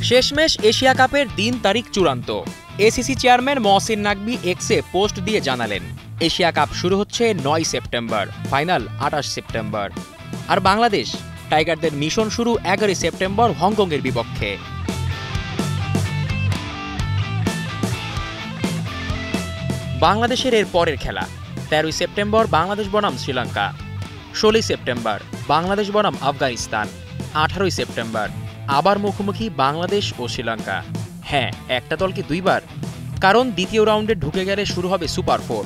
শেষমেশ এশিয়া কাপের দিন তারিখ চূড়ান্ত। এসিসি চেয়ারম্যান মহসিন নাকভি এক্সে পোস্ট দিয়ে জানালেন, এশিয়া কাপ শুরু হচ্ছে ৯ সেপ্টেম্বর, ফাইনাল ২৮ সেপ্টেম্বর। আর বাংলাদেশ টাইগারদের মিশন শুরু ১১ সেপ্টেম্বর হংকংয়ের বিপক্ষে। বাংলাদেশের এর পরের খেলা ১৩ সেপ্টেম্বর বাংলাদেশ বনাম শ্রীলঙ্কা, ১৬ সেপ্টেম্বর বাংলাদেশ বনাম আফগানিস্তান, ১৮ সেপ্টেম্বর আবার মুখোমুখি বাংলাদেশ ও শ্রীলঙ্কা। হ্যাঁ, একটা দলকে দুইবার, কারণ দ্বিতীয় রাউন্ডে ঢুকে গেলে শুরু হবে সুপার 4,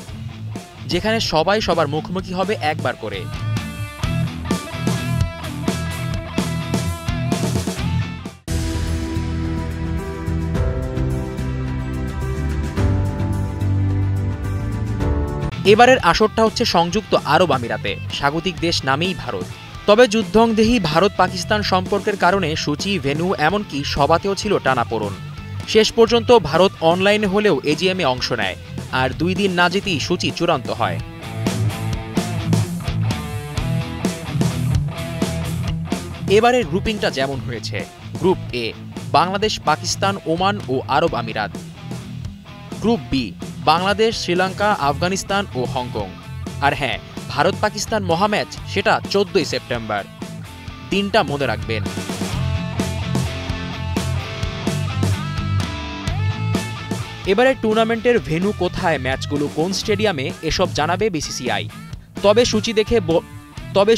যেখানে সবাই সবার মুখোমুখি হবে একবার করে। এবারের আসরটা হচ্ছে সংযুক্ত আরব আমিরাতে, স্বাগতিক দেশ নামেই ভারত। তবে যুদ্ধংদেহী ভারত পাকিস্তান সম্পর্কের কারণে সূচি, ভেন্যু এমনকি সভাতেও ছিল টানাপোড়েন। শেষ পর্যন্ত ভারত অনলাইনে হলেও এজিএমে অংশ নেয়, আর 2 দিন না যেতেই সূচি চূড়ান্ত হয়। এবারের গ্রুপিংটা যেমন হয়েছে, group A Bangladesh, Pakistan, Oman ও আরব আমিরাত। গ্রুপ বি বাংলাদেশ, শ্রীলঙ্কা, আফগানিস্তান ও হংকং। আর হ্যাঁ, ভারত পাকিস্তান মহাম্যাচ সেটা 14 সেপ্টেম্বর। দিনটা মনে রাখবেন। এবারে টুর্নামেন্টের ভেন্যু কোথায়, ম্যাচগুলো কোন স্টেডিয়ামে, এসব জানাবে বিসিসিআই। তবে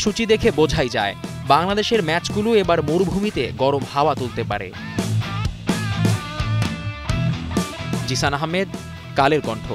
সূচি দেখে বোঝাই যায় বাংলাদেশের ম্যাচগুলো এবার মরুভূমিতে গরম হাওয়া তুলতে পারে। জিসান আহমেদ, কালের কণ্ঠ।